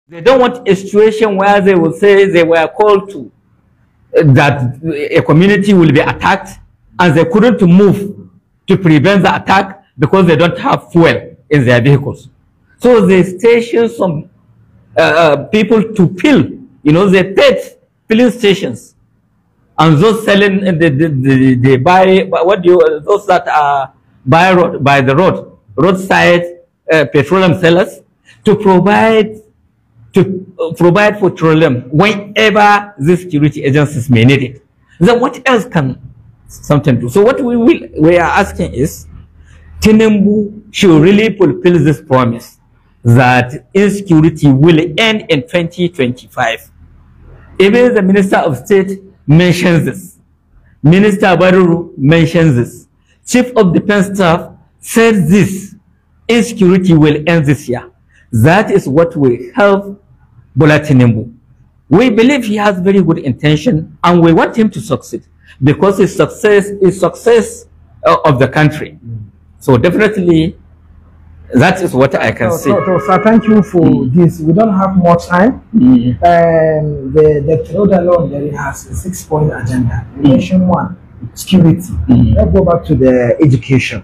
They don't want a situation where they will say they were called to that a community will be attacked and they couldn't move to prevent the attack because they don't have fuel in their vehicles. So they station some people to pill. You know, they paid filling stations, and those selling they buy those that are by the roadside petroleum sellers to provide for petroleum whenever these security agencies may need it. Then what else can something do? So what we are asking is, Tinubu should really fulfill this promise that insecurity will end in 2025. Even the Minister of State mentions this. Minister Baruru mentions this. Chief of Defense Staff said this. Insecurity will end this year. That is what will help Bola Tinubu. We believe he has very good intention and we want him to succeed because his success is success of the country. So definitely that is what I can say. So thank you for this. We don't have more time. The Dauda Lawal has a 6-point agenda. You mentioned one, security. Let's go back to the education.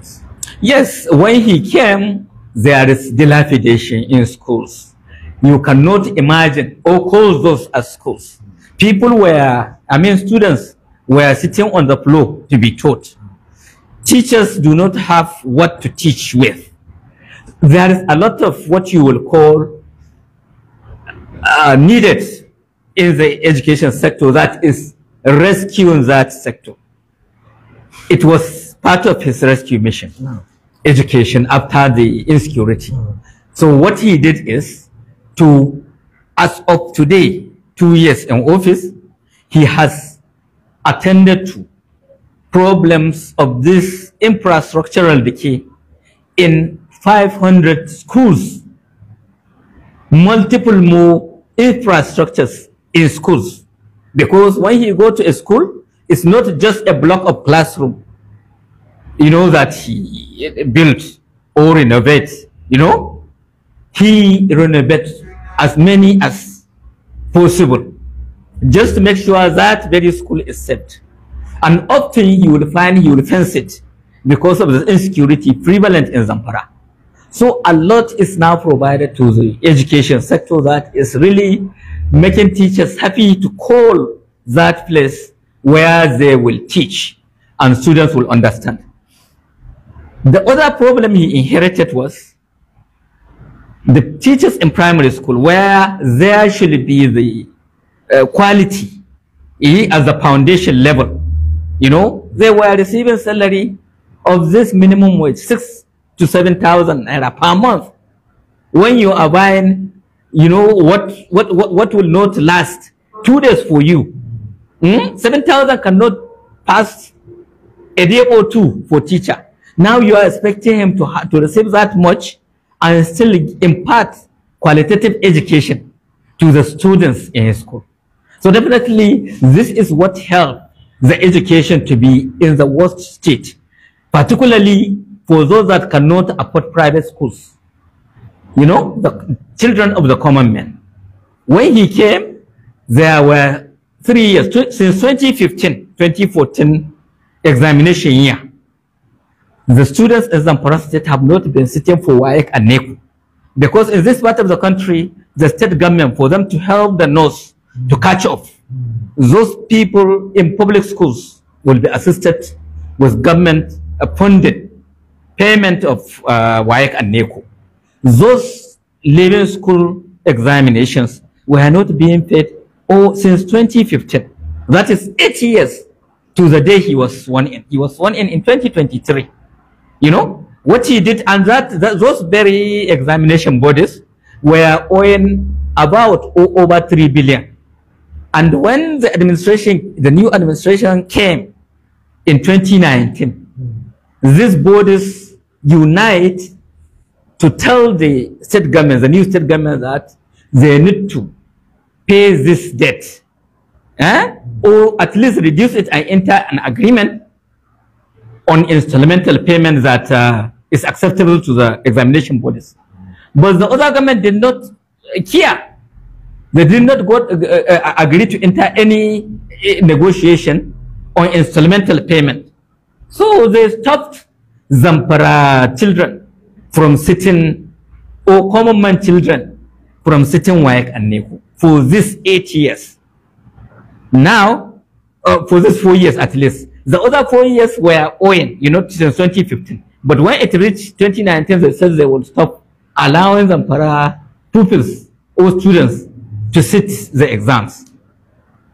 Yes, when he came, there is dilapidation in schools. You cannot imagine or call those as schools. People were, students were sitting on the floor to be taught. Teachers do not have what to teach with. There is a lot of what you will call needed in the education sector that is rescuing that sector. It was part of his rescue mission, education after the insecurity. So what he did is as of today, 2 years in office, he has attended to problems of this infrastructural decay in 500 schools, multiple more infrastructures in schools. Because when you go to a school, it's not just a block of classroom, that he built or renovates, he renovates as many as possible, just to make sure that very school is safe. And often you will find he will fence it because of the insecurity prevalent in Zamfara. So a lot is now provided to the education sector that is really making teachers happy to call that place where they will teach and students will understand. The other problem he inherited was the teachers in primary school, where there should be the quality as the foundation level. They were receiving salary of this minimum wage, 6,000 to 7,000 naira per month. When you are buying, what will not last 2 days for you. 7,000 cannot pass a day or two for teacher. Now you are expecting him to receive that much and still impart qualitative education to the students in his school. So definitely this is what helped the education to be in the worst state, particularly for those that cannot afford private schools. The children of the common man. When he came, there were 3 years, since 2014 examination year. The students in Zamfara State have not been sitting for WAEC and NECO. Because in this part of the country, the state government, for them to help the nurse to catch up, those people in public schools will be assisted with government funded payment of WAEC and NECO. Those leaving school examinations were not being paid since 2015. That is 8 years to the day he was sworn in. He was sworn in 2023. What he did, and those very examination bodies were owing about over 3 billion. And when the new administration came in 2019, these bodies unite to tell the state government, the new state government, that they need to pay this debt, or at least reduce it and enter an agreement on instrumental payment that is acceptable to the examination bodies. But the other government did not care. They did not agree to enter any negotiation on instrumental payment. So they stopped Zamfara children from sitting, or common man children from sitting WAEC and NECO for these 8 years. Now, for these 4 years at least. The other 4 years were owing, since 2015. But when it reached 2019, they said they would stop allowing Zamfara pupils or students to sit the exams.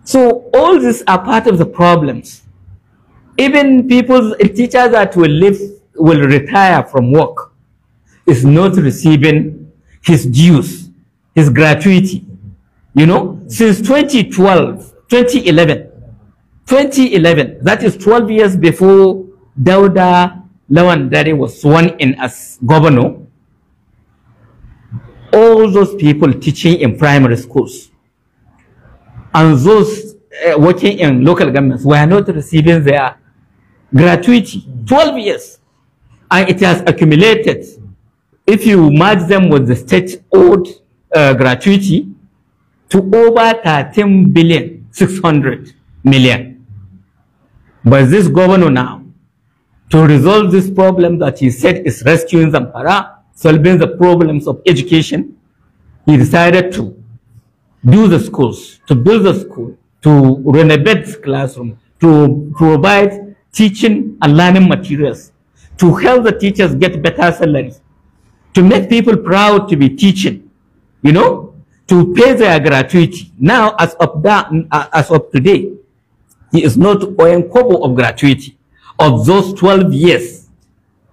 So all these are part of the problems. Even teachers that will retire from work is not receiving his dues, his gratuity. Since 2011, that is 12 years before Dauda Lawal was sworn in as governor, all those people teaching in primary schools and those working in local governments were not receiving their gratuity. 12 years. And it has accumulated. If you merge them with the state-owed gratuity, to over 13,600,000,000. But this governor now, to resolve this problem that he said is rescuing Zamfara, solving the problems of education, he decided to do the schools, to build the school, to renovate the classroom, to provide teaching and learning materials, to help the teachers get better salaries, to make people proud to be teaching, to pay their gratuity. Now, as of today, he is not owing kobo of gratuity of those 12 years.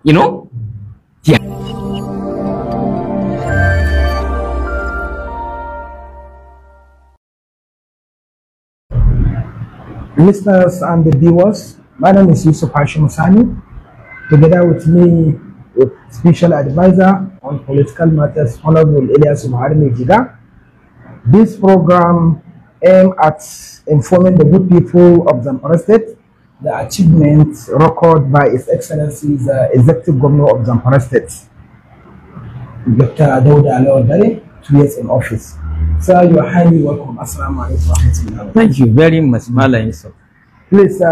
Yeah. Listeners and the viewers, my name is Yusuf Hashim Sani. Together with me, with special advisor on political matters, Honorable Elias Jiga. This program aims at informing the good people of Zamfara State the achievements recorded by His Excellency the Executive Governor of Zamfara State, Dr. Dauda Lawal, 2 years in office. Sir, you are highly welcome. Assalamu alaikum. Thank you very much, Mala Yusuf. Please,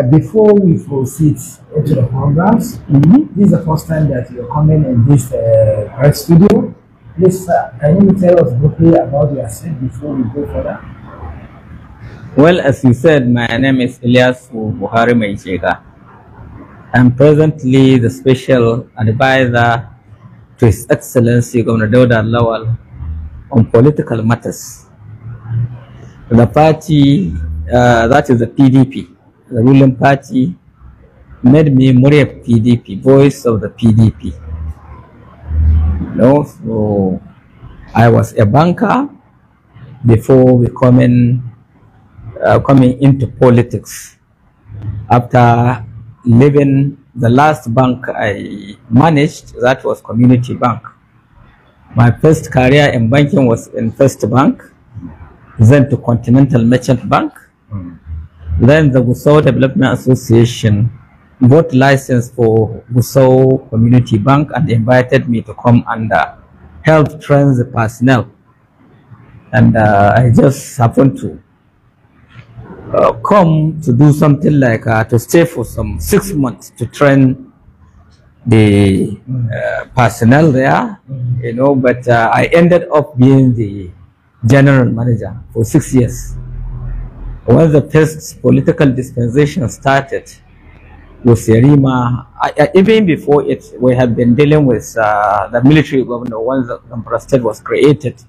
before we proceed into the programs, this is the first time that you're coming in this press studio. Please, can you tell us briefly about yourself before we go further? Well, as you said, my name is Elias Buhari Maichega. I'm presently the special advisor to His Excellency Governor Dauda Lawal on political matters. The party, that is the PDP, the ruling party, made me Murray PDP, voice of the PDP. So I was a banker before coming into politics. After leaving the last bank I managed, that was Community Bank. My first career in banking was in First Bank, then to Continental Merchant Bank, then the Gusau Development Association got license for Gusau Community Bank and invited me to come and help train the personnel. And I just happened to come to do something like to stay for some 6 months to train the personnel there, but I ended up being the general manager for 6 years. When the first political dispensation started with Yerima, even before it, we had been dealing with the military governor once the Zamfara State was created.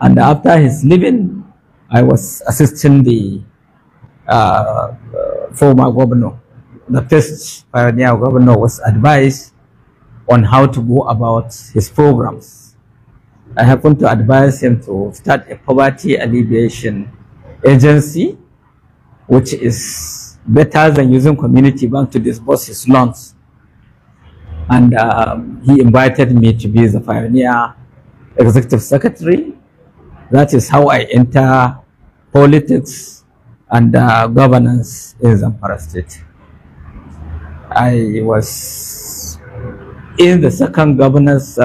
And after his leaving, I was assisting the former governor. The first pioneer governor was advised on how to go about his programs. I happened to advise him to start a poverty alleviation agency, which is better than using Community Bank to disburse his loans. And he invited me to be the pioneer executive secretary. That is how I enter politics and governance in Zamfara State. I was in the second governance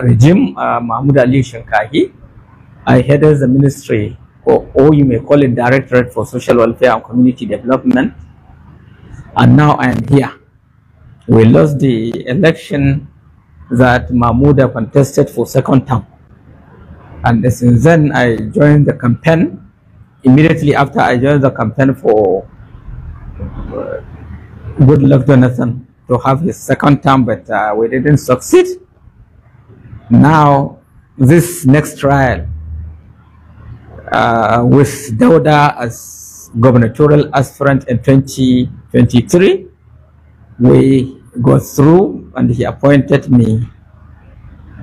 regime, Mahmoud Ali Shankahi, I headed the ministry, or you may call it Directorate for Social Welfare and Community Development, and now I am here. We lost the election that Mahmouda contested for second term, and since then I joined the campaign. Immediately after I joined the campaign for Goodluck Jonathan to have his second term, but we didn't succeed. Now, this next trial with Dauda as gubernatorial aspirant in 2023, we go through and he appointed me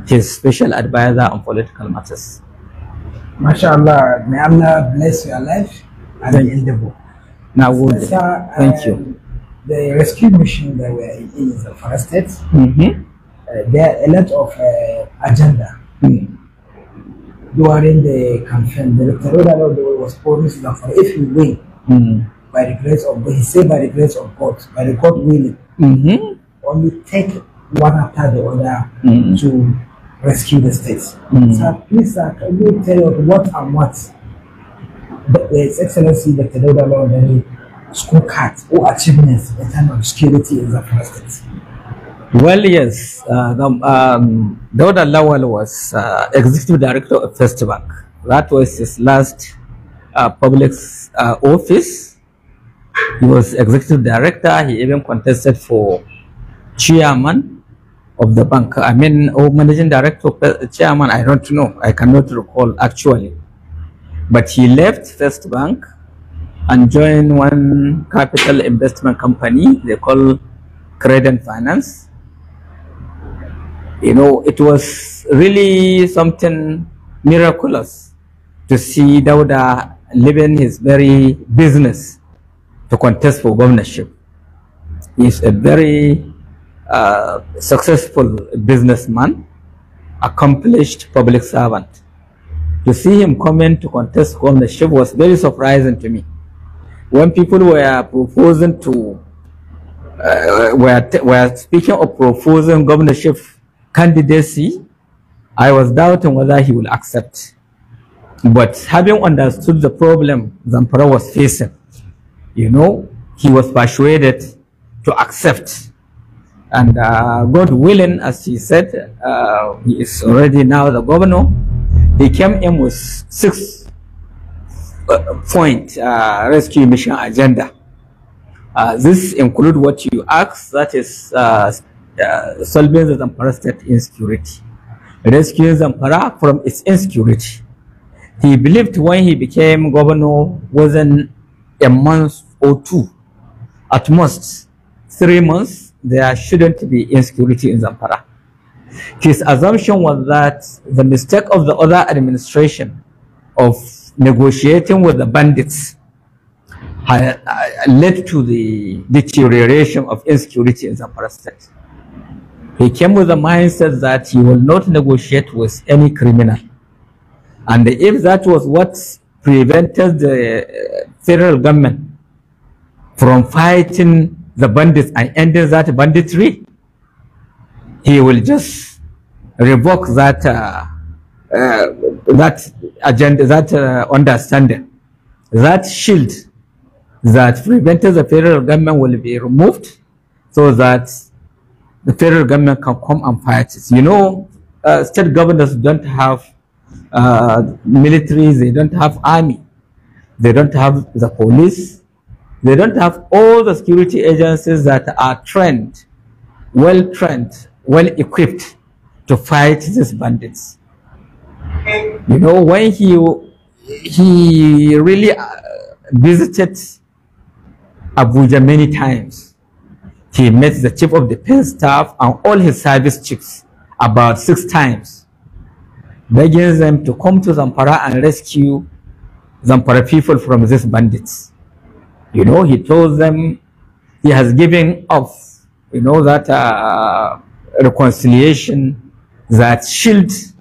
his special advisor on political matters. MashaAllah, may Allah bless your life and your endeavor. Now, thank you. The rescue mission that we're in Zamfara State, there are a lot of agenda. During the campaign, the Governor Dauda Lawal was promised that if he win, by the grace of God, he said by the grace of God, by the God willing, only take one after the other to rescue the states. So please, can you tell us what and what His Excellency Dr. Dauda Lawal scorecard or achievements in terms of security in Zamfara State? Well, yes, Dauda Lawal was Executive Director of First Bank. That was his last public office. He was Executive Director. He even contested for Chairman of the bank. I mean, or Managing Director, Chairman, I don't know. I cannot recall actually. But he left First Bank and joined one capital investment company they call Credit Finance. You know, it was really something miraculous to see Dauda leaving his very business to contest for governorship. He's a very successful businessman, accomplished public servant. To see him coming to contest governorship was very surprising to me. When people were proposing to, were speaking of proposing governorship candidacy, I was doubting whether he will accept. But having understood the problem Zamfara was facing, you know, he was persuaded to accept. And God willing, as he said, he is already now the governor. He came in with 6-point rescue mission agenda. This includes what you asked, that is solving the Zamfara state insecurity, rescuing Zamfara from its insecurity. He believed when he became governor within a month or two, at most 3 months, there shouldn't be insecurity in Zamfara. His assumption was that the mistake of the other administration of negotiating with the bandits had led to the deterioration of insecurity in Zamfara state. He came with the mindset that he will not negotiate with any criminal. And if that was what prevented the federal government from fighting the bandits and ending that banditry, he will just revoke that that agenda, that understanding. That shield that prevented the federal government will be removed, so that the federal government can come and fight it. You know, state governors don't have military, they don't have army, they don't have the police, they don't have all the security agencies that are trained, well equipped to fight these bandits. You know, when he really visited Abuja many times, he met the chief of defense staff and all his service chiefs about 6 times, begging them to come to Zamfara and rescue Zamfara people from these bandits. You know, he told them he has given up, you know, that reconciliation that shields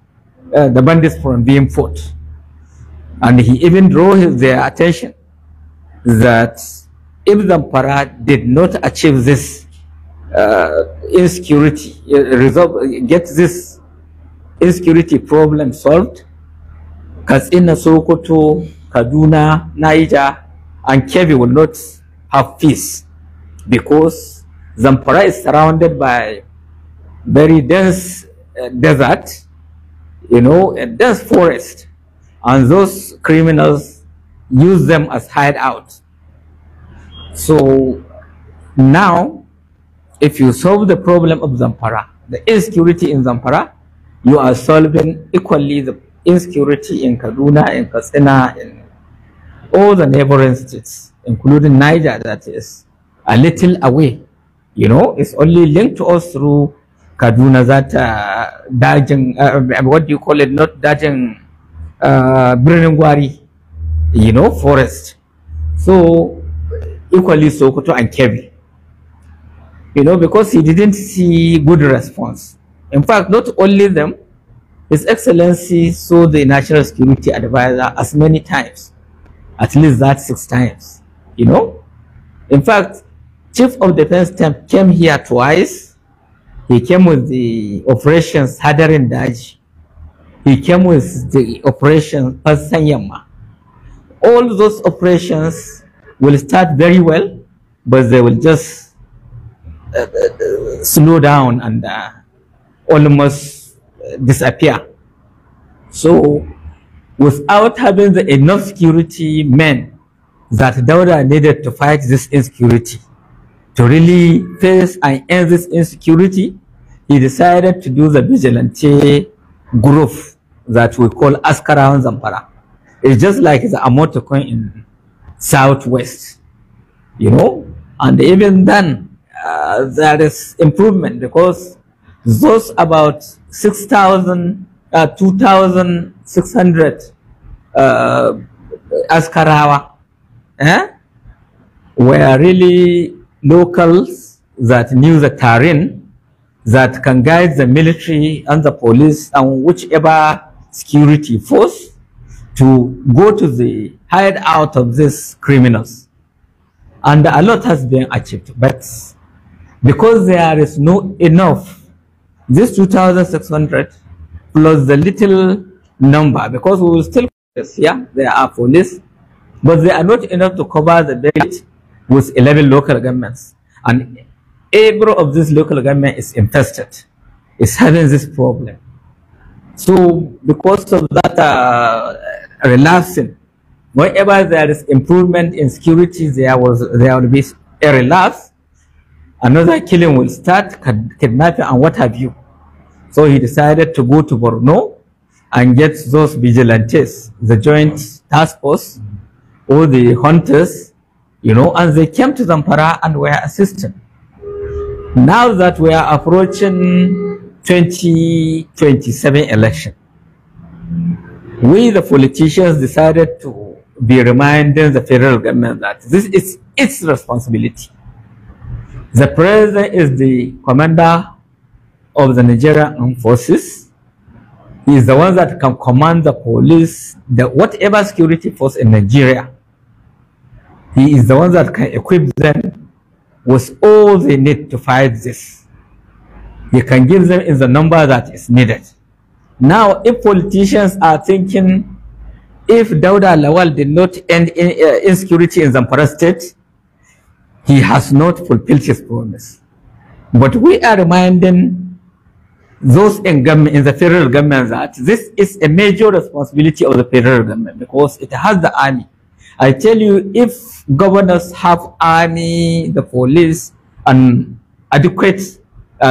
the bandits from being fought. And he even drew their attention that if Zamfara did not achieve this insecurity, get this insecurity problem solved, Katsina, Sokoto, Kaduna, Niger, and Kebbi will not have peace because Zamfara is surrounded by very dense desert, a dense forest, and those criminals use them as hideout. So now, if you solve the problem of Zamfara, the insecurity in Zamfara, you are solving equally the insecurity in Kaduna, in Katsina, in all the neighboring states, including Niger, that is a little away. It's only linked to us through Kaduna, that Dajing, what do you call it? Not Dajing, Birningwari, forest. So equally Sokoto and Kebbi. Because he didn't see good response. In fact, not only them, His Excellency saw the National Security Advisor as many times, at least that 6 times. In fact, Chief of Defense came here twice. He came with the operations Hadarin Daj. He came with the operation Pasanyama. All those operations will start very well, but they will just slow down and almost disappear. So without having the enough security men that Dauda needed to fight this insecurity, to really face and end this insecurity, he decided to do the vigilante group that we call Askarawan Zamfara. It's just like the Amotokon in Southwest, and even then there is improvement because those about 2,600 Askarawa were really locals that knew the terrain, that can guide the military and the police and whichever security force to go to the hideout of these criminals. And a lot has been achieved, but because there is no enough, this 2,600 plus the little number, because we will still there are police, but they are not enough to cover the belt with 11 local governments, and every of these local government is infested, is having this problem. So because of that relapsing, whenever there is improvement in security, there will be a relapse, another killing will start, kidnapping and what have you. So he decided to go to Borno and get those vigilantes, the joint task force, or the hunters, and they came to Zamfara and were assisting. Now that we are approaching 2027 election, we the politicians decided to be reminding the federal government that this is its responsibility. The president is the commander of the Nigerian armed forces. He is the one that can command the police, whatever security force in Nigeria. He is the one that can equip them with all they need to fight this. He can give them in the number that is needed. Now, if politicians are thinking, if Dauda Lawal did not end insecurity in Zamfara state, he has not fulfilled his promise. But we are reminding those in the federal government that this is a major responsibility of the federal government because it has the army. I tell you, if governors have army, the police, and adequate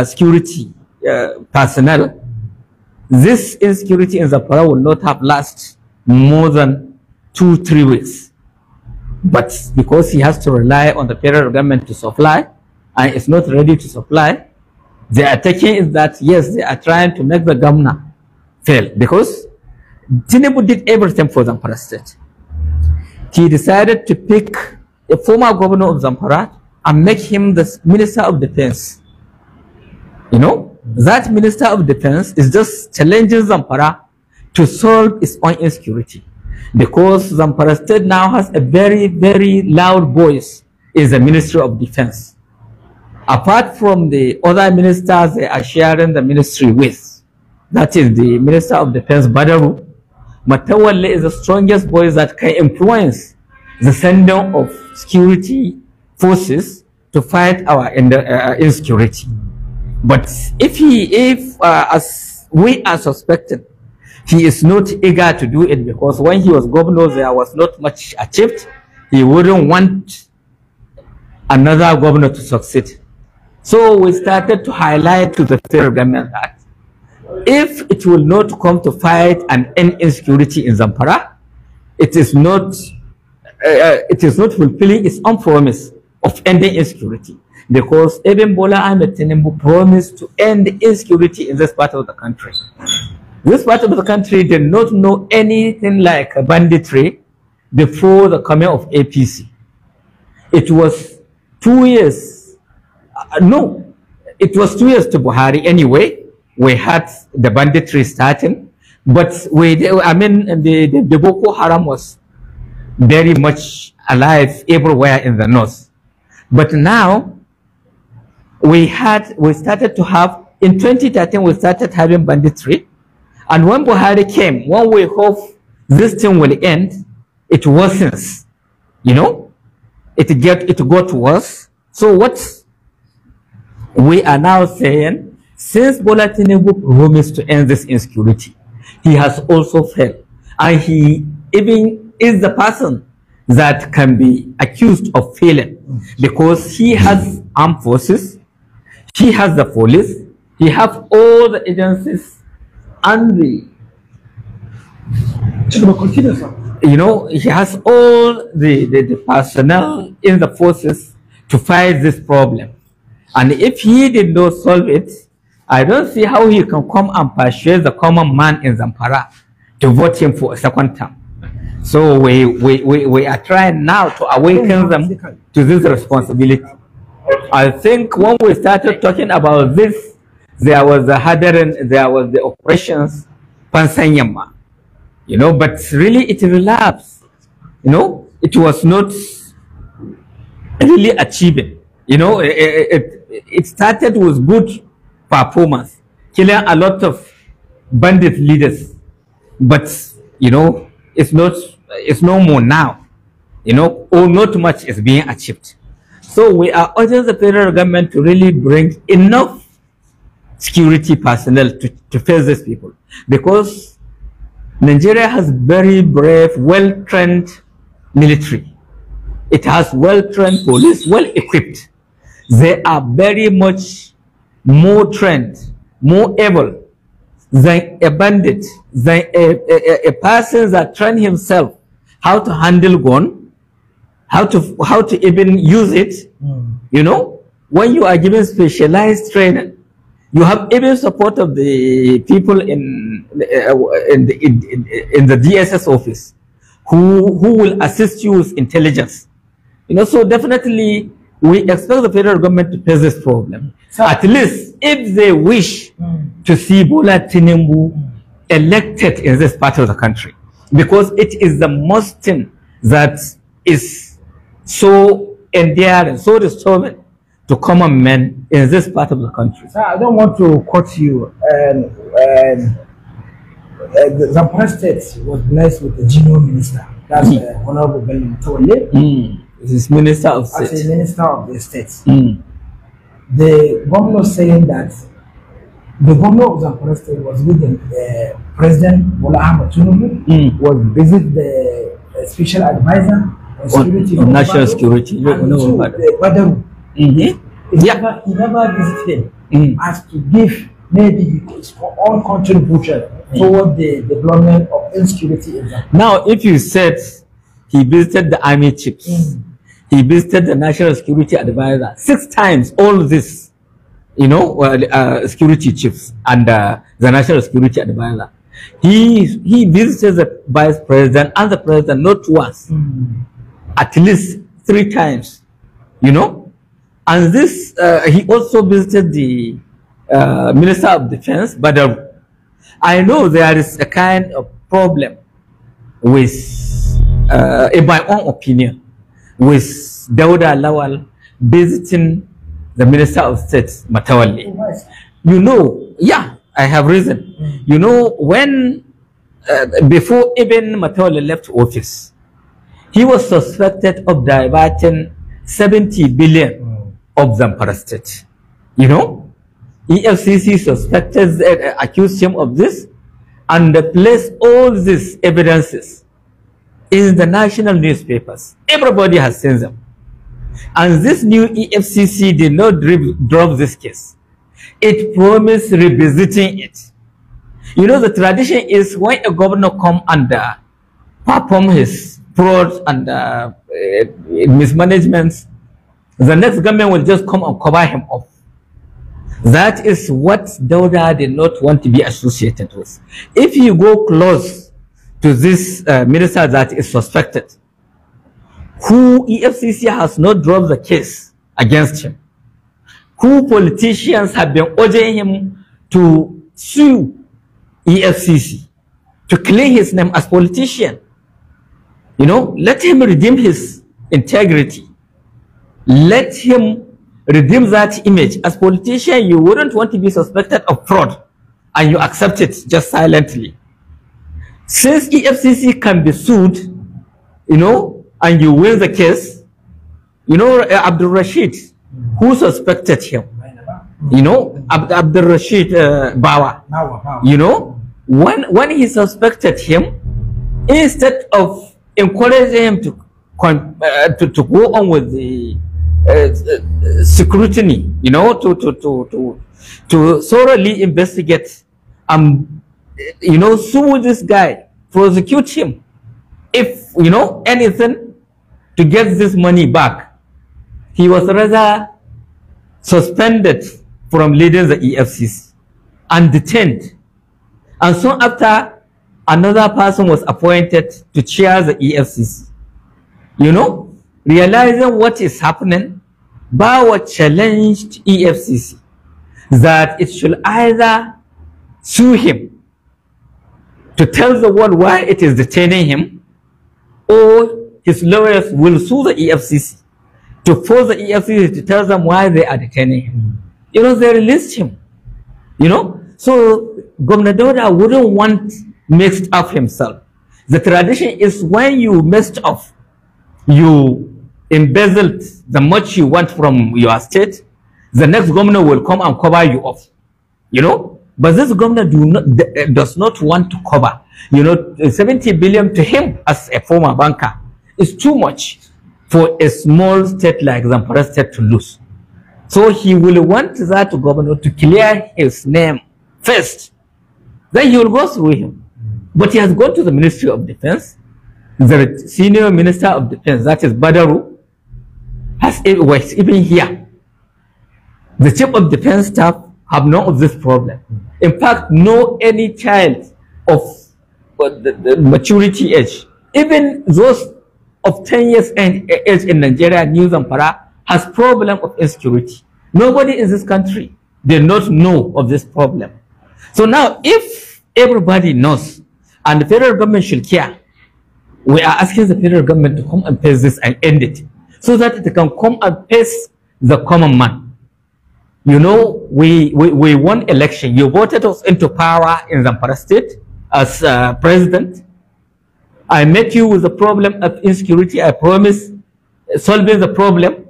security personnel, this insecurity in Zamfara will not have lasted more than 2-3 weeks. But because he has to rely on the federal government to supply, and it's not ready to supply, they are taking it that, yes, they are trying to make the governor fail. Because Tinubu did everything for Zamfara state. He decided to pick a former governor of Zamfara and make him the Minister of Defense. That Minister of Defense is just challenging Zamfara to solve its own insecurity. Because Zamfara state now has a very, very loud voice in the Ministry of Defense. Apart from the other ministers they are sharing the ministry with, that is the Minister of Defense Badaru Matawalle is the strongest voice that can influence the sending of security forces to fight our insecurity. But if as we are suspected, he is not eager to do it, because when he was governor, there was not much achieved. He wouldn't want another governor to succeed. So we started to highlight to the federal government that if it will not come to fight and end insecurity in Zamfara, it is not fulfilling its own promise of ending insecurity, because even Bola Ahmed Tinubu promised to end insecurity in this part of the country. This part of the country did not know anything like banditry before the coming of APC. It was 2 years, it was 2 years to Buhari anyway. We had the banditry starting, but the Boko Haram was very much alive everywhere in the north. But now we started to have, in 2013 we started having banditry, and when Buhari came, when we hope this thing will end, it worsens, it got worse. So what we are now saying, since Bola Tinubu promised to end this insecurity, he has also failed, and he even is the person that can be accused of failing, because he has armed forces, he has the police, he has all the agencies, and he has all the personnel in the forces to fight this problem. And if he did not solve it, I don't see how he can come and persuade the common man in Zamfara to vote him for a second term. So we are trying now to awaken them to this responsibility. I think when we started talking about this, there was the Hadarin, there was the operations, Pansanyama, but really it relapsed. It was not really achieving. It started with good performance, killing a lot of bandit leaders, but it's no more now, or not much is being achieved. So we are urging the federal government to really bring enough security personnel to face these people, because Nigeria has very brave, well-trained military. It has well-trained police, well-equipped. They are very much more trained, more able than a bandit, than a person that trained himself how to handle gun, how to even use it. When you are given specialized training, you have even support of the people in the DSS office who will assist you with intelligence. So definitely we expect the federal government to face this problem. So, at least if they wish to see Bola Tinubu elected in this part of the country, because it is the most thing that is so endearing, so disturbing to common men in this part of the country. Sir, I don't want to quote you. The Zamfara State was blessed with a junior minister. That's Honorable Governor Dauda Lawal. This Minister of State. As a Minister of the State. The governor saying that the governor of Zamfara State was with the President Bola Ahmed Tinubu, was visit the special advisor on security, on national security. He never visited him as to give maybe his own contribution toward the development of insecurity in Zamfara. Now, if you said he visited the army chiefs, he visited the national security advisor 6 times, all this, security chiefs and the national security advisor. He visited the vice president and the president not once, at least 3 times, And this, he also visited the Minister of Defense, but I know there is a kind of problem with, in my own opinion, with Dauda Lawal visiting the Minister of State, Matawalle. Oh, I have reason. When before even Matola left office, he was suspected of diverting 70 billion of Zamfara state. You know, EFCC suspected, accused him of this, and placed all these evidences in the national newspapers. Everybody has seen them. And this new EFCC did not drop this case. It promised revisiting it. You know, the tradition is when a governor come and perform his fraud and mismanagements, the next government will just come and cover him up. That is what Dauda did not want to be associated with. If you go close to this minister that is suspected, who EFCC has not dropped the case against him, who politicians have been urging him to sue EFCC, to clean his name as politician. You know, let him redeem his integrity. Let him redeem that image. As politician, you wouldn't want to be suspected of fraud and you accept it just silently. Since EFCC can be sued, you know, and you win the case, you know, Abdul Rashid, who suspected him, you know, Abdul Rashid Bawa, you know, when he suspected him, instead of encouraging him to go on with the scrutiny, you know, to thoroughly investigate, you know, sue this guy, prosecute him, if, you know, anything, to get this money back, he was rather suspended from leading the EFCC and detained. And soon after, another person was appointed to chair the EFCC. You know, realizing what is happening, Bawa challenged EFCC that it should either sue him to tell the world why it is detaining him, or his lawyers will sue the EFCC to force the EFCC to tell them why they are detaining him. You know, they released him. You know, so Governor Dauda wouldn't want mixed up himself. The tradition is when you messed up, you embezzled the much you want from your state, the next governor will come and cover you up. You know, but this governor does not want to cover. You know, 70 billion to him as a former banker is too much for a small state like Zamfara state to lose. So he will want that governor to clear his name first. Then he will go through him. But he has gone to the Ministry of Defense. The senior minister of defense, that is Badaru, was even here. The chief of defense staff have none of this problem. In fact, no any child of the maturity age, even those of 10 years age in Nigeria, New Zamfara, has problem of insecurity. Nobody in this country did not know of this problem. So now, if everybody knows, and the federal government should care, we are asking the federal government to come and face this and end it, so that it can come and face the common man. You know, we won election. You voted us into power in Zamfara state as president. I met you with the problem of insecurity. I promised solving the problem,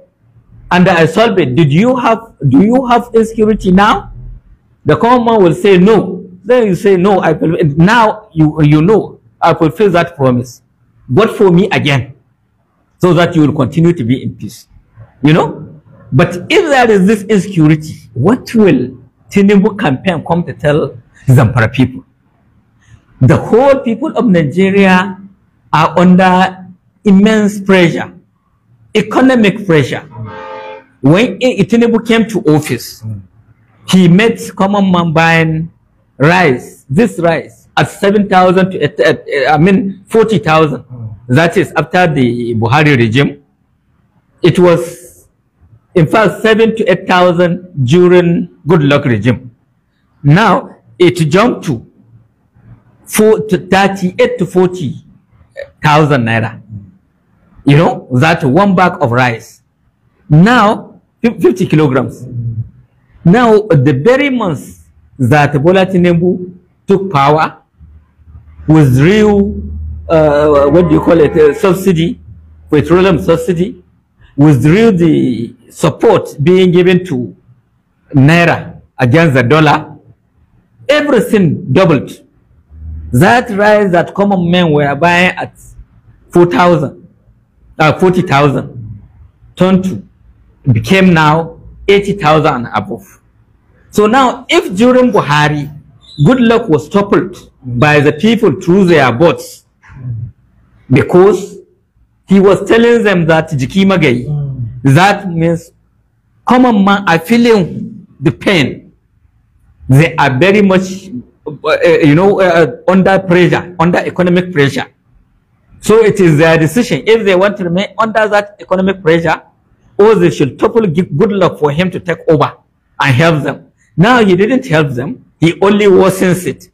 and I solved it. Do you have insecurity now? The common man will say no. Then you say no. Now you know I fulfill that promise. Vote for me again, so that you will continue to be in peace. You know. But if there is this insecurity, what will Tinubu campaign come to tell Zamfara people? The whole people of Nigeria are under immense pressure, economic pressure. When Tinubu came to office, he made common man buying rice, this rice, at 7,000 to 40,000. That is after the Buhari regime. It was, in fact, 7,000 to 8,000 during Good Luck regime. Now it jumped to 38 to 40,000 naira. You know, that one bag of rice. Now 50 kilograms. Now the very month that Bola Tinubu took power, withdrew, what do you call it, subsidy, petroleum subsidy, withdrew the support being given to Naira against the dollar, everything doubled. That rice that common men were buying at 40,000 turned to became now 80,000 and above. So now, if during Buhari, good luck was toppled by the people through their boats, because he was telling them that Jikimagay, that means common man are feeling the pain. They are very much, under pressure, under economic pressure. So it is their decision if they want to remain under that economic pressure, or they should topple good luck for him to take over and help them. Now he didn't help them, he only worsens it.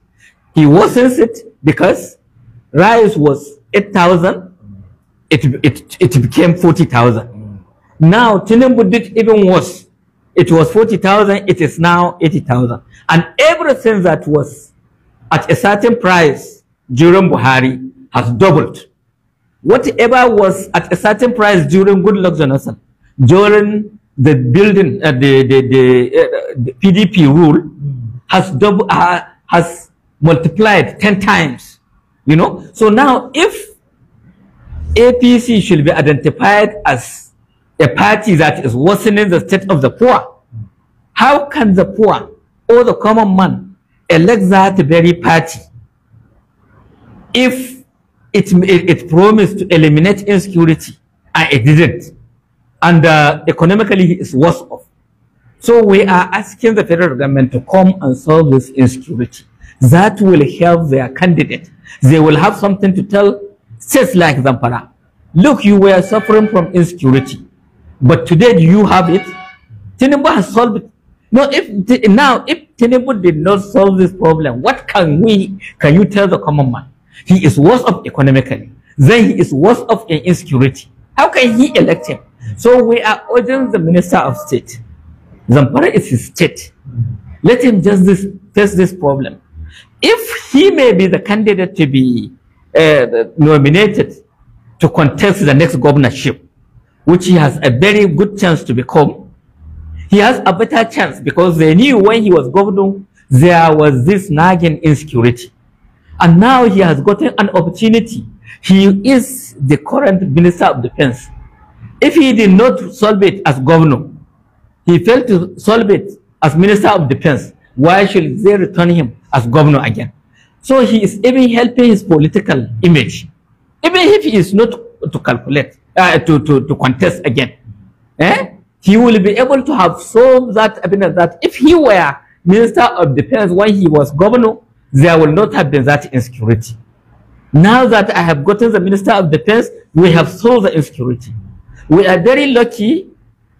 He worsens it because rice was 8,000, it became 40,000. Now Tinubu did even worse. It was 40,000, it is now 80,000. And everything that was at a certain price during Buhari has doubled. Whatever was at a certain price during Goodluck Jonathan, during the building, the PDP rule, has multiplied 10 times. So now if APC should be identified as a party that is worsening the state of the poor, how can the poor or the common man elect that very party if it promised to eliminate insecurity and it didn't, and economically it's worse off? So we are asking the federal government to come and solve this insecurity. That will help their candidate. They will have something to tell states like Zamfara. Look, you were suffering from insecurity, but today you have it. Tinubu has solved it. No, if Tinubu did not solve this problem, what can you tell the common man? He is worse off economically. Then he is worse off in insecurity. How can he elect him? So we are urging the Minister of State. Zamfara is his state. Let him just face this problem. If he may be the candidate to be nominated to contest the next governorship, which he has a very good chance to become, he has a better chance because they knew when he was governor, there was this nagging insecurity. And now he has gotten an opportunity. He is the current Minister of Defense. If he did not solve it as governor, he failed to solve it as Minister of Defense, why should they return him as governor again? So he is even helping his political image. Even if he is not to calculate, to contest again, he will be able to have solved that evidence that if he were Minister of Defense when he was governor, there will not have been that insecurity. Now that I have gotten the Minister of Defense, we have solved the insecurity. We are very lucky,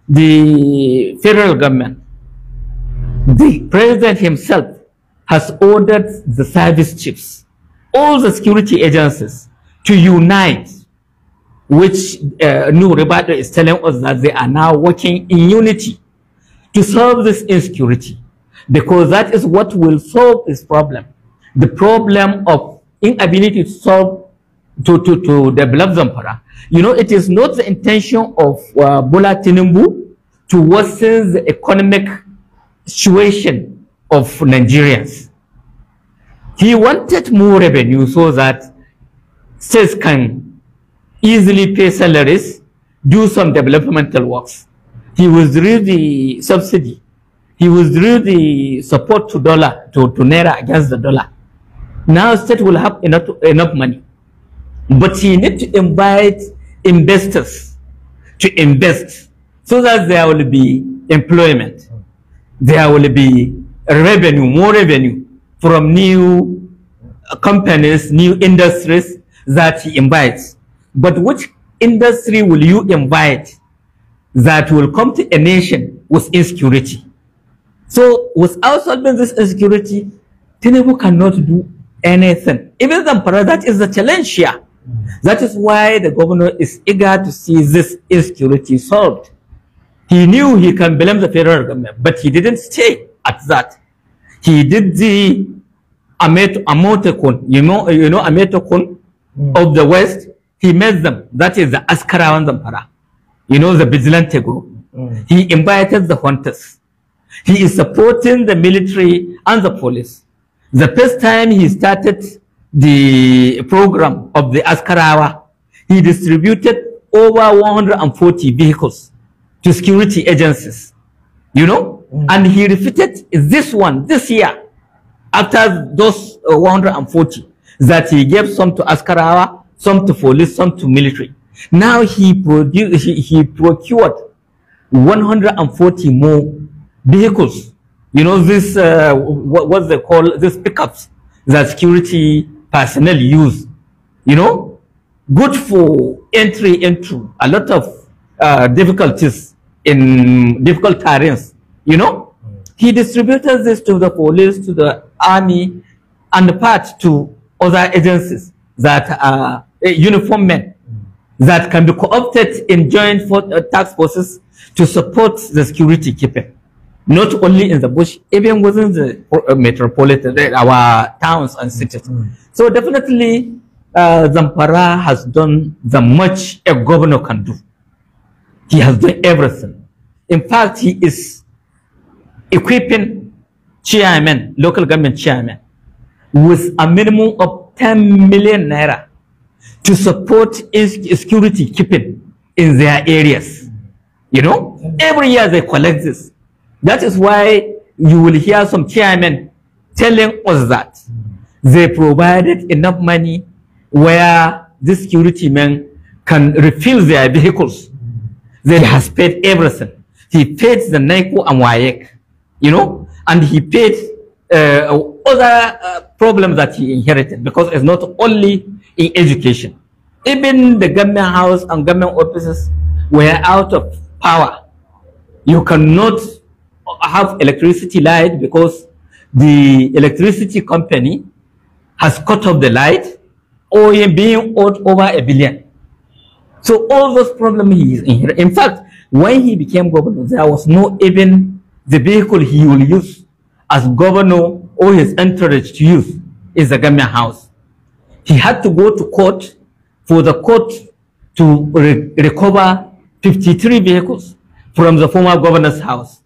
the federal government, the president himself has ordered the service chiefs, all the security agencies to unite, which Nuribado is telling us that they are now working in unity to solve this insecurity, because that is what will solve this problem. The problem of inability to solve, to develop Zamfara. It is not the intention of Bola Tinubu to worsen the economic situation of Nigerians. He wanted more revenue so that states can easily pay salaries, do some developmental works. He withdrew the subsidy. He withdrew the support to Naira against the dollar. Now state will have enough money. But he needs to invite investors to invest so that there will be employment. There will be revenue, more revenue from new companies, new industries that he invites. But which industry will you invite that will come to a nation with insecurity? So without solving this insecurity, Tinubu cannot do anything. Even Zamfara, that is the challenge here. That is why the governor is eager to see this insecurity solved. He knew he can blame the federal government, but he didn't stay at that. He did the Amotekun, you know Amotekun of the West, he met them. That is the Askarawan Zamfara, you know, the vigilante group. He invited the hunters. He is supporting the military and the police. The first time he started the program of the Askarawa, he distributed over 140 vehicles to security agencies, you know, and he repeated this year, after those 140, that he gave some to Askarawa, some to police, some to military. Now he procured 140 more vehicles. You know, this, what they call, these pickups that security personnel use, you know, good for entry into a lot of difficulties in difficult terrains, you know. He distributed this to the police, to the army, and part to other agencies that are uniformed men that can be co-opted in joint task forces to support the security keeping, not only in the bush, even within the metropolitan, our towns and cities. So definitely, Zamfara has done the much a governor can do. He has done everything. In fact, he is equipping chairmen, local government chairmen, with a minimum of 10 million naira to support security keeping in their areas. You know, every year they collect this. That is why you will hear some chairmen telling us that they provided enough money where the security men can refill their vehicles. They has paid everything. He paid the NICO and WAEC, you know, and he paid other problems that he inherited, because it's not only in education. Even the government house and government offices were out of power. You cannot have electricity light because the electricity company has cut off the light, or being owed over $1 billion. So all those problems he is inherited. In fact, when he became governor, there was no even the vehicle he will use as governor or his entourage to use is the government house. He had to go to court for the court to recover 53 vehicles from the former governor's house.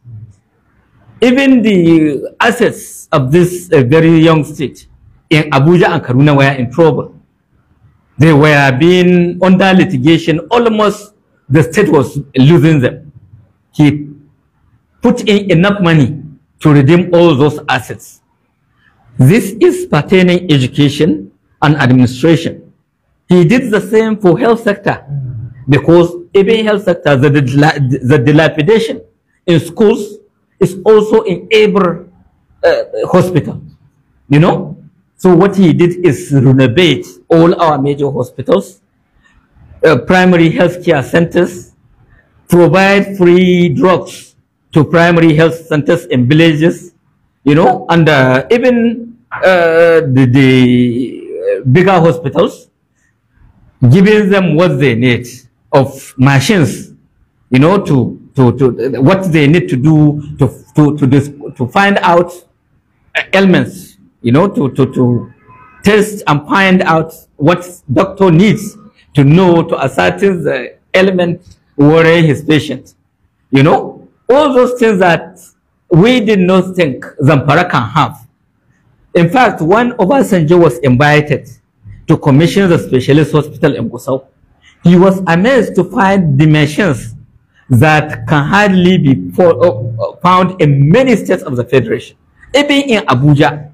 Even the assets of this very young state in Abuja and Kaduna were in trouble. They were being under litigation. Almost the state was losing them. He put in enough money to redeem all those assets. This is pertaining education and administration. He did the same for health sector, because even health sector, the dilapidation in schools is also in every hospital, you know. So what he did is renovate all our major hospitals, primary health care centers, provide free drugs to primary health centers in villages, you know, and even the bigger hospitals, giving them what they need of machines, you know, to what they need to do to find out ailments, you know, to test and find out what doctor needs to know to ascertain the ailment worrying his patient. You know, all those things that we did not think Zamfara can have. In fact, when Obasanjo was invited to commission the specialist hospital in Gusau, he was amazed to find dimensions that can hardly be found in many states of the Federation. Even in Abuja,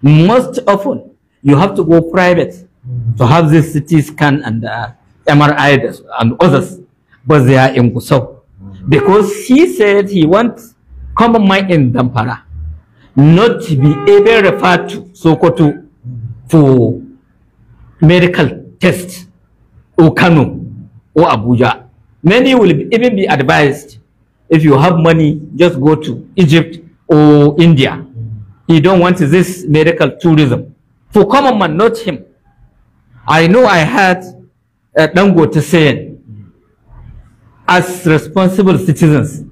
most often you have to go private to have this CT scan and MRI and others, but they are in Gusau. Because he said he wants common mind in Zamfara not to be able to refer to Sokoto for medical tests, or Kano, or Abuja. Many will even be advised, if you have money, just go to Egypt or India. He don't want this medical tourism. For common man, not him. I know I had Dangote saying, as responsible citizens,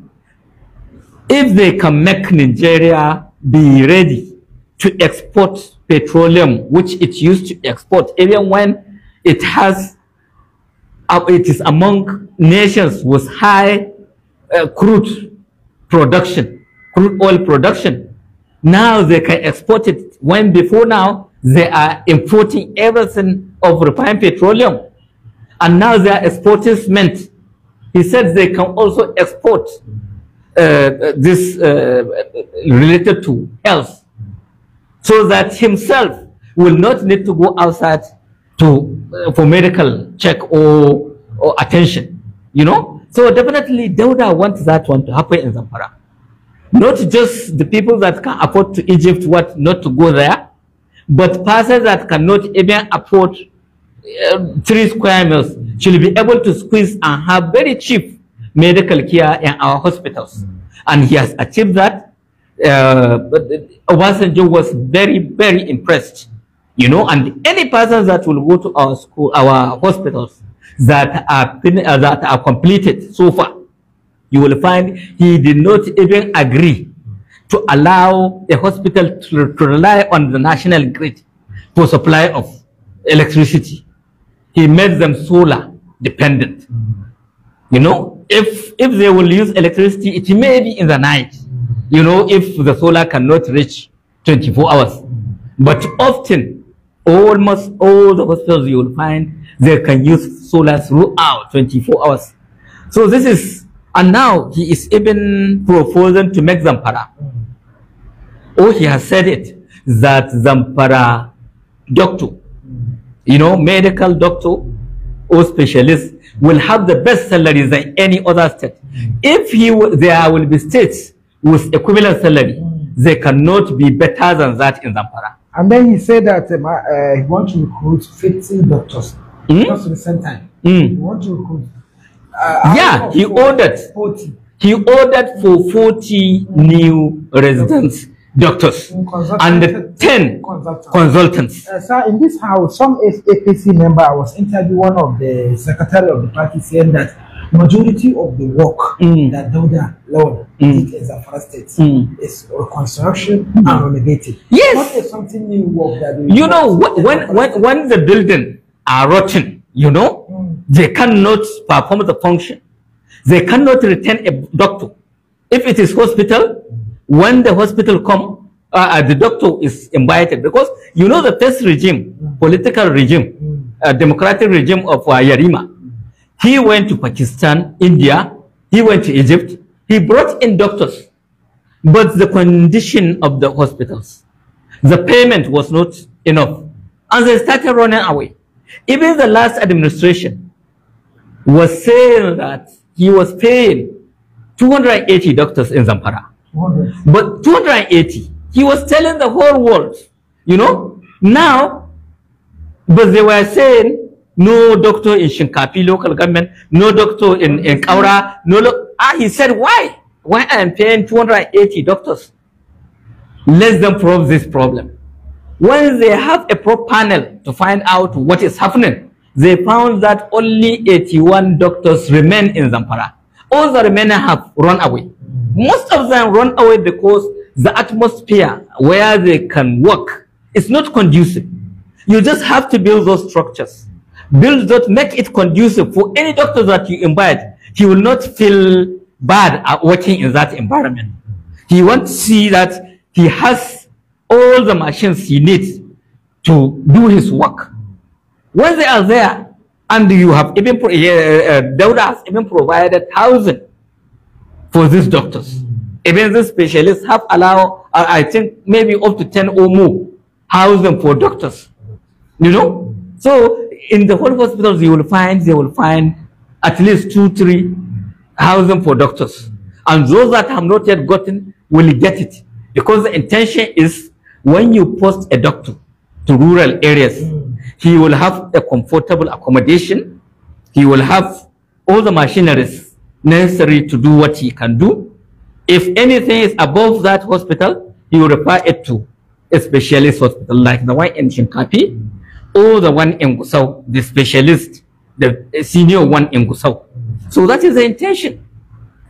if they can make Nigeria be ready to export petroleum, which it used to export, even when it has, it is among nations with high crude production, crude oil production. Now they can export it, when before now they are importing everything of refined petroleum, and now they are exporting cement. He said they can also export this related to health, so that himself will not need to go outside to for medical check or attention, you know. So definitely Dauda wants that one to happen in Zamfara. Not just the people that can afford to Egypt what not to go there, but persons that cannot even afford 3 square miles should be able to squeeze and have very cheap medical care in our hospitals. And he has achieved that. Obasanjo was very, very impressed, you know, and any person that will go to our school, our hospitals that are completed so far, you will find he did not even agree to allow a hospital to rely on the national grid for supply of electricity. He made them solar dependent. You know, if they will use electricity, it may be in the night, you know, if the solar cannot reach 24 hours. But often, almost all the hospitals you will find, they can use solar throughout 24 hours. So this is, and now he is even proposing to make Zamfara. Oh, he has said it, that Zamfara doctor, you know, medical doctor or specialist will have the best salaries than any other state. If there will be states with equivalent salary, they cannot be better than that in Zamfara. And then he said that he wants to recruit 50 doctors. Just at the same time. He wants to recruit. Yeah, he ordered 40. He ordered for 40 new residents doctors and 10 consultants. Sir, in this house, some APC member was interviewing one of the secretary of the party, saying that majority of the work that Dauda Lawal did in Zamfara State is reconstruction and renovating. Yes. What is something new work that you know, when the building are rotten, you know, they cannot perform the function. They cannot retain a doctor. If it is hospital, when the hospital come, the doctor is invited, because you know the first regime, political regime, democratic regime of Yarima, he went to Pakistan, India, he went to Egypt, he brought in doctors, but the condition of the hospitals, the payment was not enough, and they started running away. Even the last administration was saying that he was paying 280 doctors in Zamfara. But 280, he was telling the whole world, you know, now, but they were saying no doctor in Shinkapi local government, no doctor in Kaura, he said, why? Why I am paying 280 doctors? Let them solve this problem. When they have a proper panel to find out what is happening, they found that only 81 doctors remain in Zamfara. All the remaining have run away. Most of them run away because the atmosphere where they can work is not conducive. You just have to build those structures. Build that, make it conducive for any doctor that you invite. He will not feel bad at working in that environment. He wants to see that he has all the machines he needs to do his work. When they are there, and you have even, Dauda has even provided housing for these doctors. Even the specialists have allowed, I think, maybe up to 10 or more housing for doctors. You know? So, in the whole hospitals, they will find at least 2-3 housing for doctors. And those that have not yet gotten will get it. Because the intention is, when you post a doctor to rural areas, he will have a comfortable accommodation. He will have all the machineries necessary to do what he can do. If anything is above that hospital, he will refer it to a specialist hospital, like the one in Shinkapi, or the one in Gusau, the specialist, the senior one in Gusau. So that is the intention.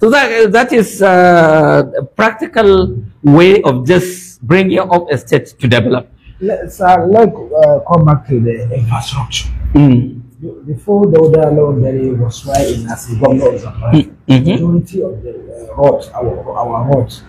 So that is a practical way of just bringing up a state to develop. Let's come back to the infrastructure. Before Dauda Lawal was swearing as a governor of Zamfara, the majority of the roads, our roads,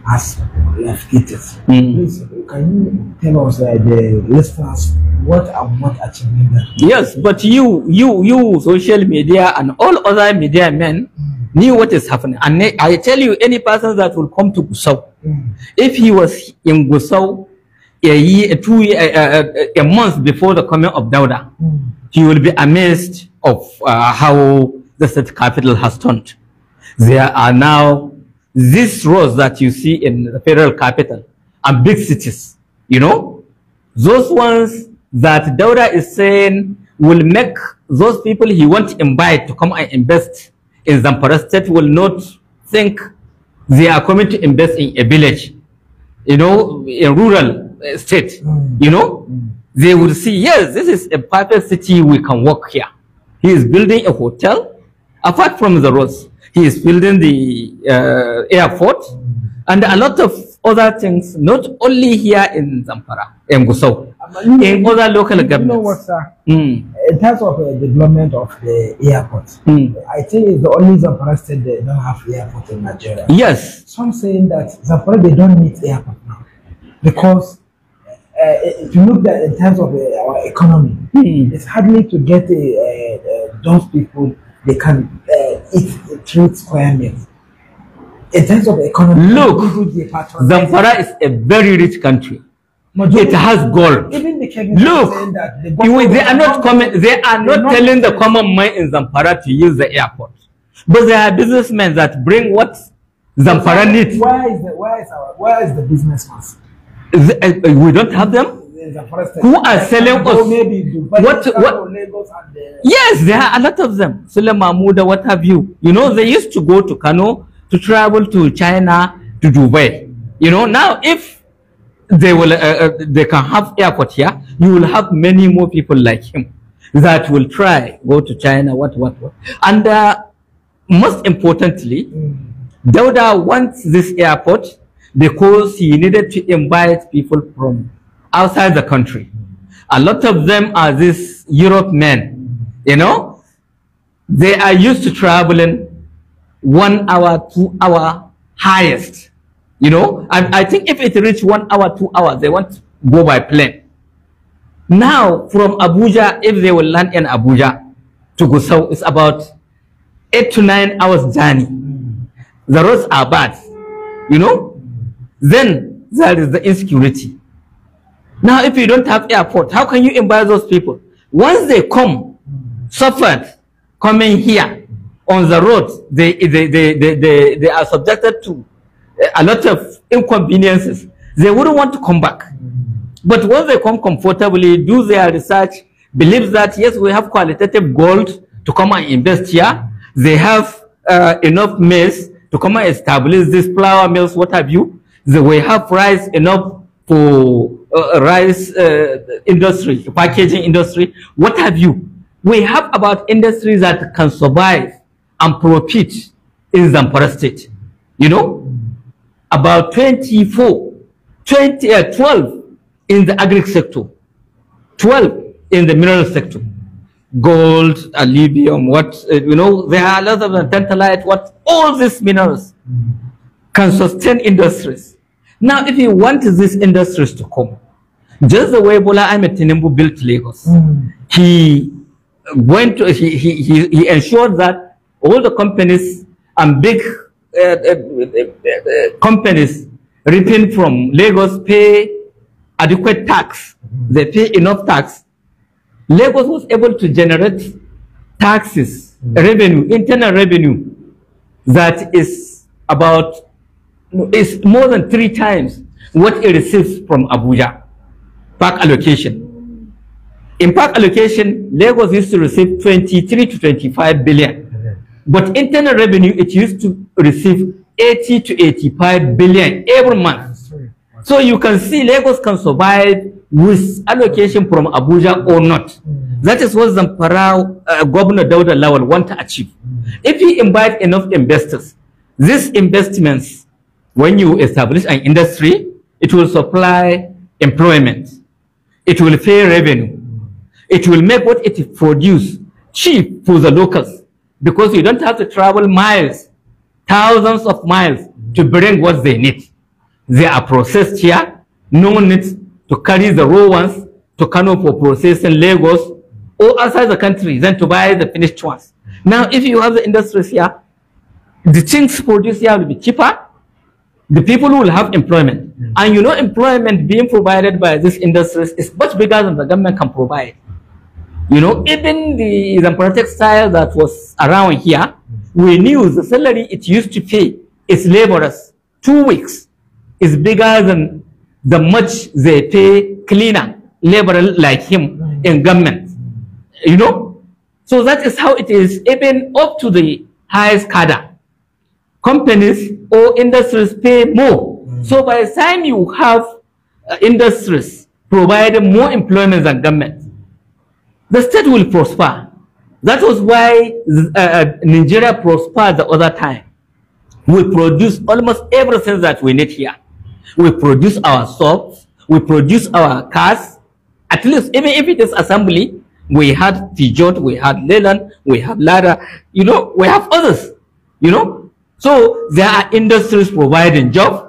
has left it. Please, can you tell us the listeners what and what achievement? Yes, but you, social media and all other media men knew what is happening. And I tell you, any person that will come to Gusau, if he was in Gusau a month before the coming of Dauda, he will be amazed of how the state capital has turned. There are now these roads that you see in the federal capital and big cities, you know, those ones that Dauda is saying will make those people he wants to invite to come and invest in Zamfara state will not think they are coming to invest in a village, you know, a rural state, you know. They will see, yes, this is a perfect city, we can work here. He is building a hotel. Apart from the roads, he is building the airport and a lot of other things, not only here in Zamfara, in Gusau, in other local governments. You know what, sir? In terms of the development of the airport, I think it's the only Zamfara state that don't have airport in Nigeria. Yes. Some saying that Zamfara, they don't need airport now because if you look at in terms of our economy, it's hardly to get those people they can eat 3 square meals. In terms of the economy, look, Zamfara is a very rich country. It has gold. Even the look, saying that they are not coming. They are not telling the common man in Zamfara to use the airport, but there are businessmen that bring what Zamfara needs. Where is the businessman? We don't have them. Who are selling us? Yes, there are a lot of them. Sule Mahmuda, what have you? You know, they used to go to Kano to travel to China, to Dubai. You know, now if they will, they can have airport here, you will have many more people like him that will try go to China. What? And most importantly, Dauda wants this airport because he needed to invite people from outside the country. A lot of them are these Europe men, you know. They are used to traveling 1 hour, 2 hour highest, you know. And I think if it reach 1 hour, 2 hours, they want to go by plane. Now from Abuja, if they will land in Abuja to Gusau, it's about 8 to 9 hours journey. The roads are bad, you know. Then there is the insecurity. Now, if you don't have airport, how can you invite those people? Once they come, suffered, coming here on the road, they are subjected to a lot of inconveniences. They wouldn't want to come back. But once they come comfortably, do their research, believe that, yes, we have qualitative gold to come and invest here. They have enough maize to come and establish these flour mills, what have you. We have rice enough for rice industry, packaging industry, what have you. We have about industries that can survive and profit in Zamfara state. You know, about 12 in the agri sector, 12 in the mineral sector. Gold, alluvium, you know, there are a lot of tantalite, all these minerals can sustain industries. Now, if you want these industries to come, just the way Bola Ahmed Tinubu built Lagos, he ensured that all the companies and big companies reaping from Lagos pay adequate tax. They pay enough tax. Lagos was able to generate taxes, revenue, internal revenue that is about, is more than 3 times what it receives from Abuja. Park allocation. In park allocation, Lagos used to receive 23 to 25 billion. But internal revenue, it used to receive 80 to 85 billion every month. So you can see Lagos can survive with allocation from Abuja or not. That is what Zamfara Governor Dauda Lawal want to achieve. If he invite enough investors, these investments, when you establish an industry, It will supply employment. It will pay revenue. It will make what it produce cheap for the locals, because you don't have to travel miles, thousands of miles to bring what they need. They are processed here. No need to carry the raw ones to Kano for processing Lagos or outside the country, then to buy the finished ones. Now, if you have the industries here, the things produced here will be cheaper. The people will have employment. And you know, employment being provided by these industries is much bigger than the government can provide. You know, even the Zamfara textile that was around here, we knew the salary it used to pay its laborers 2 weeks is bigger than the much they pay cleaner, laborer like him in government. You know? So that is how it is, even up to the highest cadre. Companies or industries pay more. So by the time you have industries providing more employment than government, the state will prosper. That was why Nigeria prospered the other time. We produce almost everything that we need here. We produce our soaps, we produce our cars. At least, even if it is assembly, we had Peugeot, we had Leyland, we have Lada, you know, we have others, you know. So there are industries providing jobs.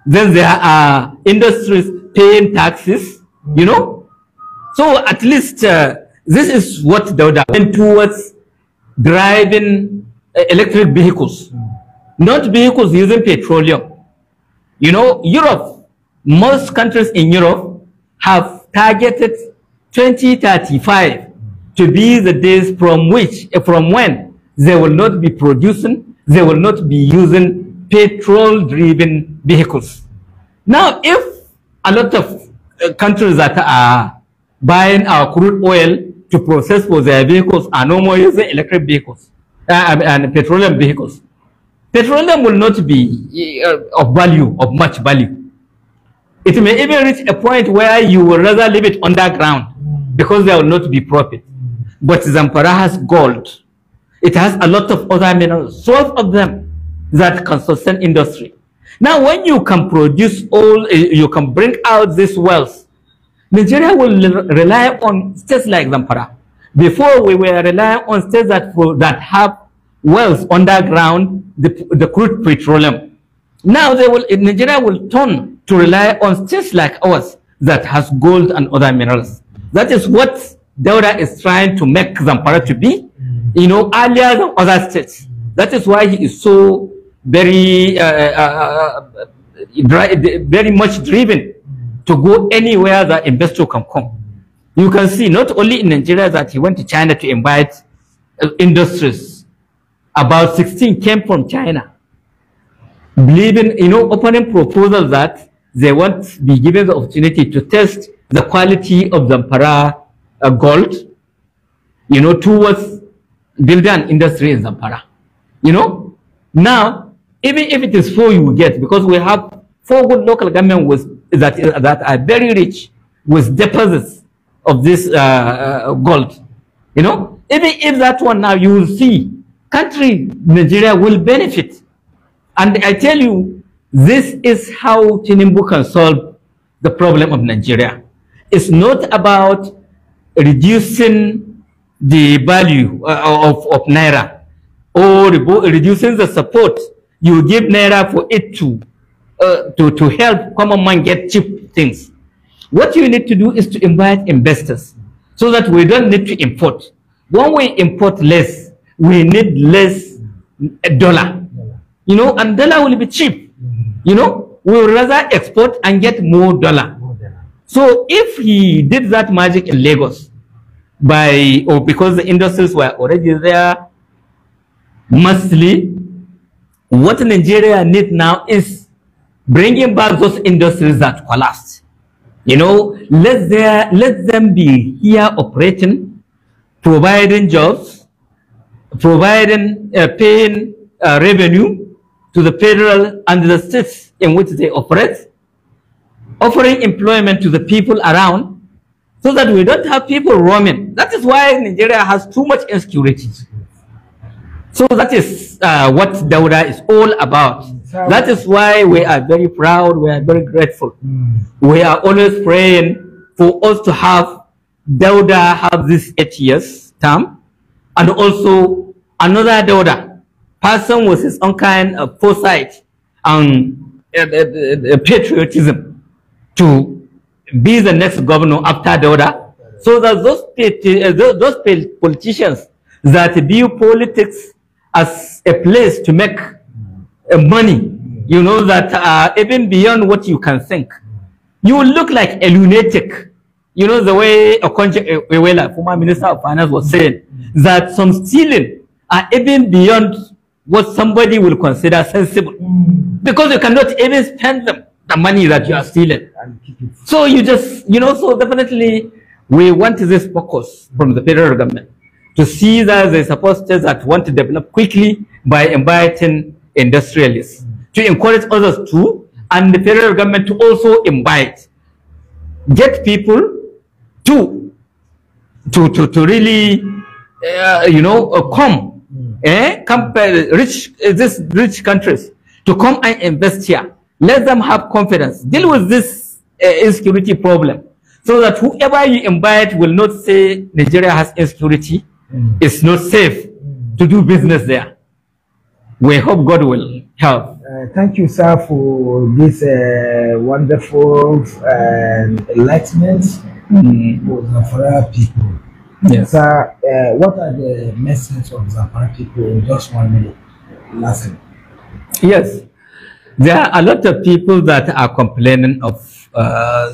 Then there are industries paying taxes, you know. So at least this is what Dauda went towards, driving electric vehicles, not vehicles using petroleum. You know, Europe, most countries in Europe have targeted 2035 to be the days from when they will not be producing, they will not be using petrol-driven vehicles. Now, if a lot of countries that are buying our crude oil to process for their vehicles are no more using electric vehicles and petroleum vehicles, petroleum will not be of value, of much value. It may even reach a point where you will rather leave it underground because there will not be profit. But Zamfara has gold. It has a lot of other minerals, 12 of them that can sustain industry. Now, when you can produce you can bring out this wealth, Nigeria will rely on states like Zamfara. Before, we were relying on states that have wealth underground, the crude petroleum. Now, Nigeria will turn to rely on states like ours that has gold and other minerals. That is what Dauda is trying to make Zamfara to be, you know, earlier than other states. That is why he is so very much driven to go anywhere that investor can come. You can see not only in Nigeria that he went to China to invite industries. About 16 came from China, believing, you know, opening proposals that they want to be given the opportunity to test the quality of Zamfara gold, you know, towards building an industry in Zamfara. You know, now, even if it is 4 you will get, because we have 4 good local governments that are very rich with deposits of this gold. You know, even if that one now you will see, country Nigeria will benefit. And I tell you, this is how Tinubu can solve the problem of Nigeria. It's not about reducing the value of Naira or reducing the support you give Naira for it to help common man get cheap things. What you need to do is to invite investors so that we don't need to import. When we import less, we need less dollar, you know, and dollar will be cheap. You know, we will rather export and get more dollar. So if he did that magic in Lagos because the industries were already there, mostly what Nigeria needs now is bringing back those industries that collapsed. You know, let them be here operating, providing jobs, providing paying revenue to the federal and the states in which they operate, offering employment to the people around, so that we don't have people roaming. That is why Nigeria has too much insecurity. So that is what Dauda is all about. That is why we are very proud, we are very grateful. We are always praying for us to have Dauda have this 8 years term, and also another Dauda, person with his own kind of foresight and patriotism to be the next governor after Dauda, so that those politicians that view politics as a place to make money, you know, that even beyond what you can think, you will look like a lunatic. You know, the way Okonjo Iweala, former Minister of Finance, was saying that some stealing are even beyond what somebody will consider sensible, because you cannot even spend the money that you are stealing. So you just, you know, so definitely we want this focus from the federal government to see that they support states that want to develop quickly by inviting industrialists, to encourage others too, and the federal government to also invite, get people to really, you know, come these rich countries to come and invest here. Let them have confidence. Deal with this insecurity problem, so that whoever you invite will not say Nigeria has insecurity. It's not safe to do business there. We hope God will help. Thank you, sir, for this wonderful enlightenment for Zamfara people. Yes. Sir, what are the messages of Zamfara people in just 1 minute? Lastly. Yes. There are a lot of people that are complaining of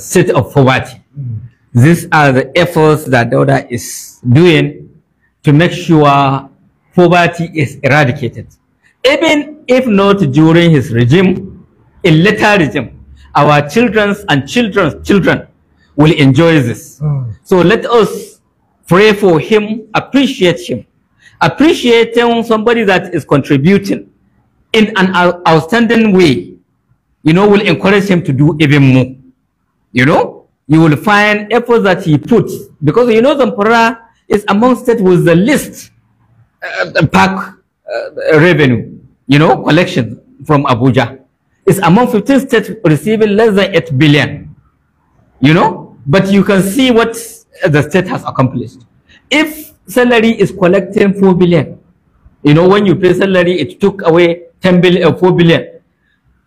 state of poverty. These are the efforts that Dauda is doing to make sure poverty is eradicated. Even if not during his regime, in later regime, our children's and children's children will enjoy this. So let us pray for him, appreciate him. Appreciating somebody that is contributing in an outstanding way, you know, will encourage him to do even more. You know, you will find efforts that he puts, because you know Zamfara is among states with the least park revenue, you know, collection from Abuja. It's among 15 states receiving less than 8 billion, you know, but you can see what the state has accomplished. If salary is collecting 4 billion, you know, when you pay salary, it took away 10 billion, 4 billion.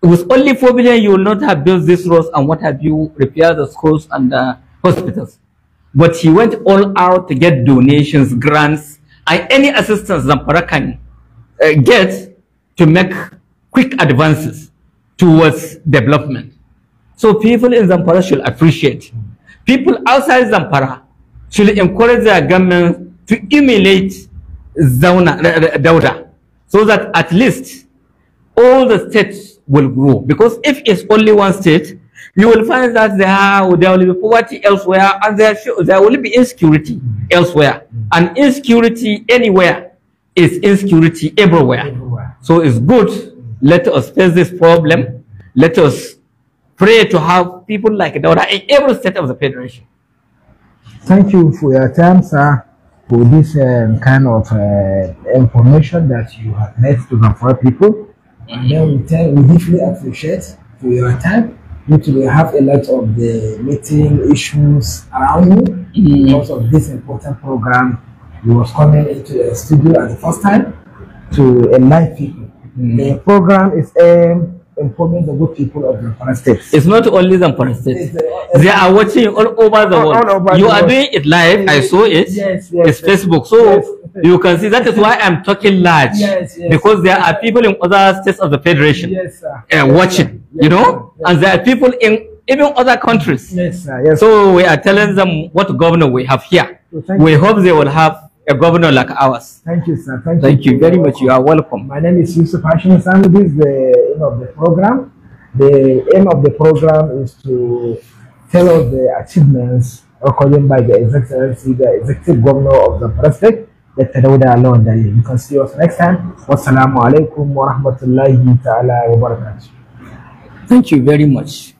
With only 4 billion, you will not have built these roads and what have you, repair the schools and the hospitals. But he went all out to get donations, grants, and any assistance Zamfara can get to make quick advances towards development. So people in Zamfara should appreciate. People outside Zamfara should encourage their government to emulate Dauda, so that at least all the states will grow. Because if it's only one state, you will find that there will be poverty elsewhere, and there will be insecurity elsewhere. And insecurity anywhere is insecurity everywhere. So it's good. Let us face this problem. Let us pray to have people like Dauda in every state of the federation. Thank you for your time, sir, for this kind of information that you have made to Zamfara people. And then we deeply appreciate for your time. We have a lot of the meeting issues around you because of this important program. You was coming into the studio at the first time to enlighten people. The program is informing the good people of Zamfara State. It's not only Zamfara State. They are watching all over the world. You are doing it live. I saw it. Yes, it's Facebook. So you can see that is why I'm talking large. Because there are people in other states of the federation watching, you know, and there are people in even other countries. So we are telling them what governor we have here. We hope they will have a governor like ours. Thank you, sir. Thank you very much. You are welcome. My name is Yusuf Hashim Sam. This is the aim of the program. The aim of the program is to tell us the achievements recorded by the executive governor of the state, Dr. Dauda Lawal. You can see us next time. Wassalamu alaikum wa rahmatullahi ta'ala wa barakatuh. Thank you very much.